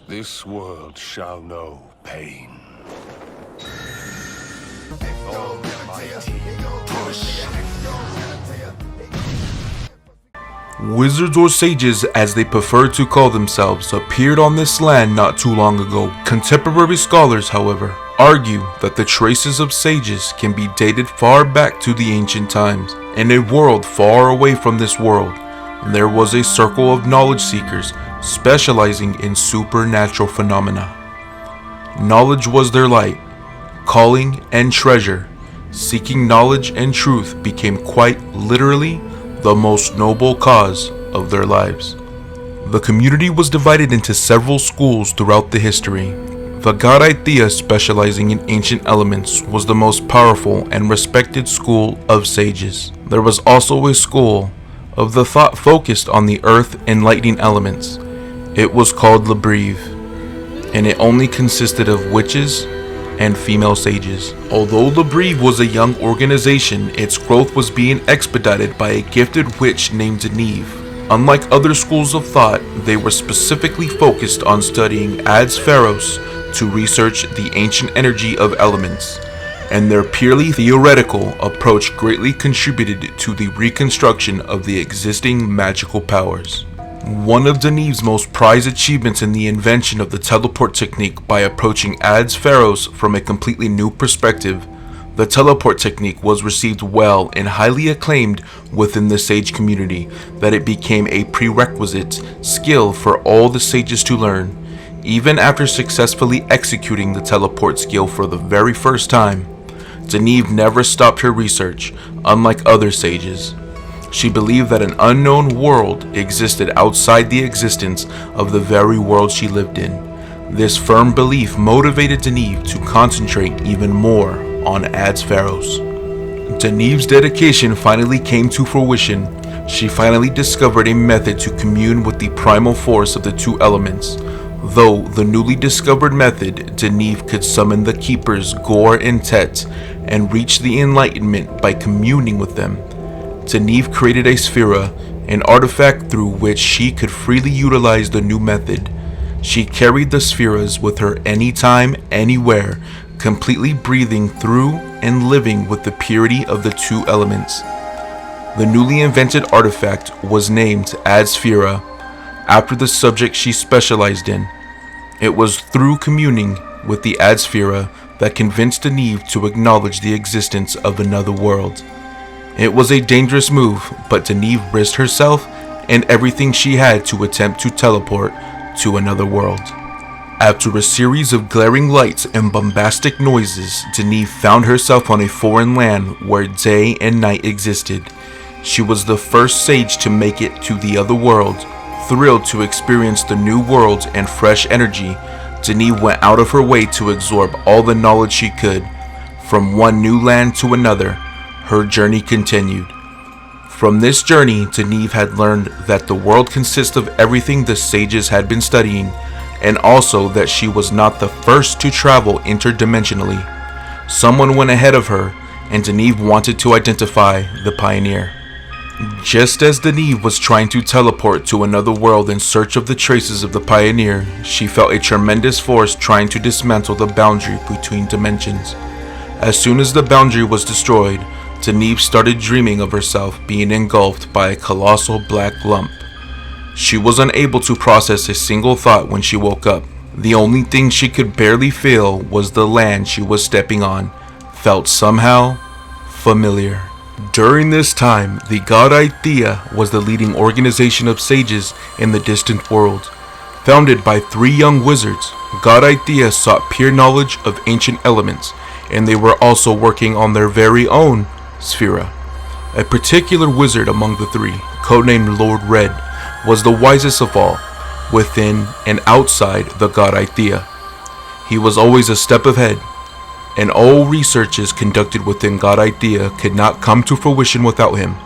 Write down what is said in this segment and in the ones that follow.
This world shall know pain. Wizards or sages, as they prefer to call themselves, appeared on this land not too long ago. Contemporary scholars, however, argue that the traces of sages can be dated far back to the ancient times. In a world far away from this world, there was a circle of knowledge seekers specializing in supernatural phenomena. Knowledge was their light, calling, and treasure. Seeking knowledge and truth became quite literally the most noble cause of their lives. The community was divided into several schools throughout the history. The god Aithea, specializing in ancient elements, was the most powerful and respected school of sages. There was also a school of the thought focused on the earth and lightning elements. It was called Le Breve, and it only consisted of witches and female sages. Although Le Breve was a young organization, its growth was being expedited by a gifted witch named Deneve. Unlike other schools of thought, they were specifically focused on studying Ad's Pharos to research the ancient energy of elements, and their purely theoretical approach greatly contributed to the reconstruction of the existing magical powers. One of Deneve's most prized achievements in the invention of the teleport technique by approaching Ad's Pharos from a completely new perspective. The teleport technique was received well and highly acclaimed within the sage community that it became a prerequisite skill for all the sages to learn. Even after successfully executing the teleport skill for the very first time, Deneve never stopped her research, unlike other sages. She believed that an unknown world existed outside the existence of the very world she lived in. This firm belief motivated Deneve to concentrate even more on Ad's Pharos. Deneve's dedication finally came to fruition. She finally discovered a method to commune with the primal force of the two elements. Though the newly discovered method, Deneve could summon the keepers Gor and Tet and reach the enlightenment by communing with them. Deneve created a Sphera, an artifact through which she could freely utilize the new method. She carried the Spheras with her anytime, anywhere, completely breathing through and living with the purity of the two elements. The newly invented artifact was named Ad Sphera, after the subject she specialized in. It was through communing with the Ad Sphera that convinced Deneve to acknowledge the existence of another world. It was a dangerous move, but Deneve risked herself and everything she had to attempt to teleport to another world. After a series of glaring lights and bombastic noises, Deneve found herself on a foreign land where day and night existed. She was the first sage to make it to the other world. Thrilled to experience the new world and fresh energy, Deneve went out of her way to absorb all the knowledge she could. From one new land to another, her journey continued. From this journey, Deneve had learned that the world consists of everything the sages had been studying, and also that she was not the first to travel interdimensionally. Someone went ahead of her, and Deneve wanted to identify the pioneer. Just as Deneve was trying to teleport to another world in search of the traces of the pioneer, she felt a tremendous force trying to dismantle the boundary between dimensions. As soon as the boundary was destroyed, Deneve started dreaming of herself being engulfed by a colossal black lump. She was unable to process a single thought when she woke up. The only thing she could barely feel was the land she was stepping on felt somehow familiar. During this time, the god Aithea was the leading organization of sages in the distant world. Founded by three young wizards, god Aithea sought pure knowledge of ancient elements, and they were also working on their very own Sphera. A particular wizard among the three, codenamed Lord Red, was the wisest of all, within and outside the god Aithea. He was always a step ahead, and all researches conducted within god Aithea could not come to fruition without him.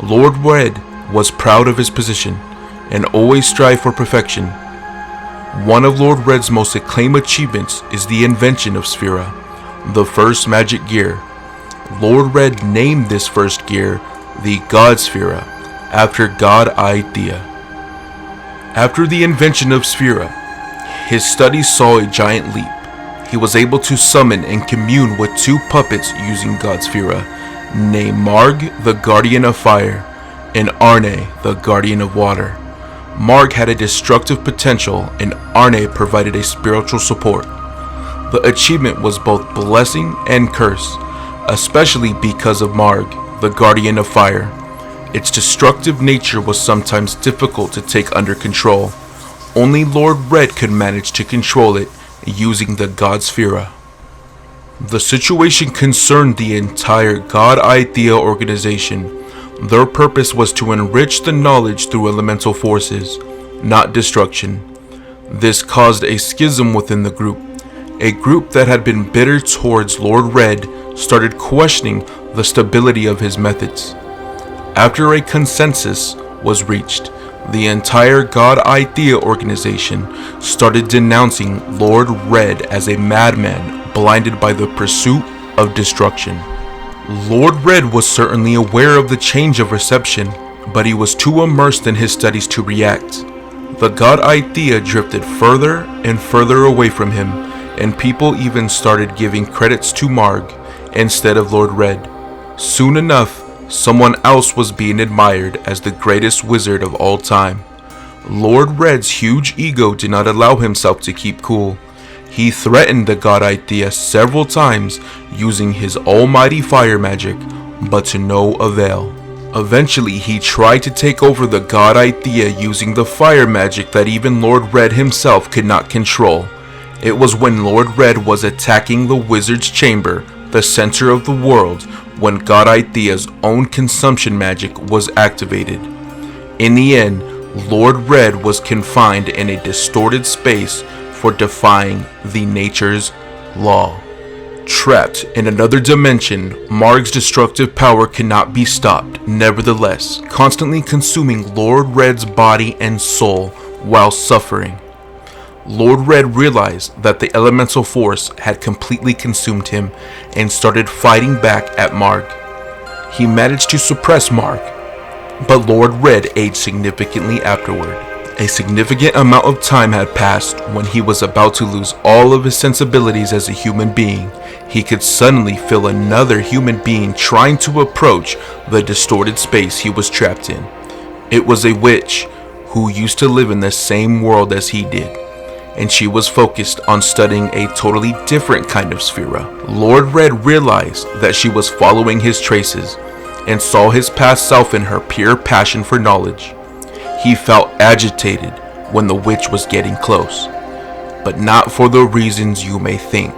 Lord Red was proud of his position, and always strived for perfection. One of Lord Red's most acclaimed achievements is the invention of Sphera, the first magic gear. Lord Red named this first gear the God Sphera, after god Aithea. After the invention of Sphera, his studies saw a giant leap. He was able to summon and commune with two puppets using Godsfera, named Marg, the Guardian of Fire, and Arne, the Guardian of Water. Marg had a destructive potential, and Arne provided a spiritual support. The achievement was both blessing and curse, especially because of Marg, the Guardian of Fire. Its destructive nature was sometimes difficult to take under control. Only Lord Red could manage to control it using the Godsfera. The situation concerned the entire God Aithea organization. Their purpose was to enrich the knowledge through elemental forces, not destruction. This caused a schism within the group. A group that had been bitter towards Lord Red started questioning the stability of his methods. After a consensus was reached, the entire God Aithea organization started denouncing Lord Red as a madman blinded by the pursuit of destruction. Lord Red was certainly aware of the change of reception, but he was too immersed in his studies to react. The God Aithea drifted further and further away from him, and people even started giving credits to Marg instead of Lord Red. Soon enough, someone else was being admired as the greatest wizard of all time. Lord Red's huge ego did not allow himself to keep cool. He threatened the God Aithea several times using his almighty fire magic, but to no avail. Eventually, he tried to take over the God Aithea using the fire magic that even Lord Red himself could not control. It was when Lord Red was attacking the wizard's chamber, the center of the world, when God Aithea's own consumption magic was activated. In the end, Lord Red was confined in a distorted space for defying the nature's law. Trapped in another dimension, Marg's destructive power cannot be stopped, nevertheless, constantly consuming Lord Red's body and soul while suffering. Lord Red realized that the elemental force had completely consumed him and started fighting back at Marg. He managed to suppress Marg, but Lord Red aged significantly afterward. A significant amount of time had passed when he was about to lose all of his sensibilities as a human being. He could suddenly feel another human being trying to approach the distorted space he was trapped in. It was a witch who used to live in the same world as he did, and she was focused on studying a totally different kind of Sphera. Lord Red realized that she was following his traces and saw his past self in her pure passion for knowledge. He felt agitated when the witch was getting close, but not for the reasons you may think.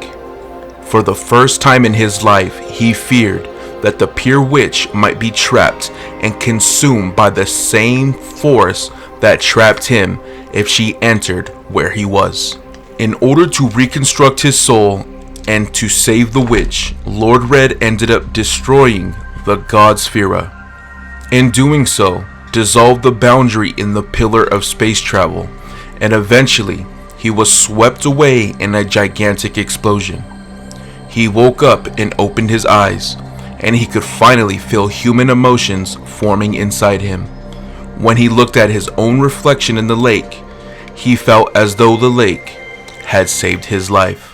For the first time in his life, he feared that the pure witch might be trapped and consumed by the same force that trapped him if she entered where he was. In order to reconstruct his soul and to save the witch, Lord Red ended up destroying the Godsfera. In doing so, dissolved the boundary in the pillar of space travel, and eventually he was swept away in a gigantic explosion. He woke up and opened his eyes, and he could finally feel human emotions forming inside him. When he looked at his own reflection in the lake, he felt as though the lake had saved his life.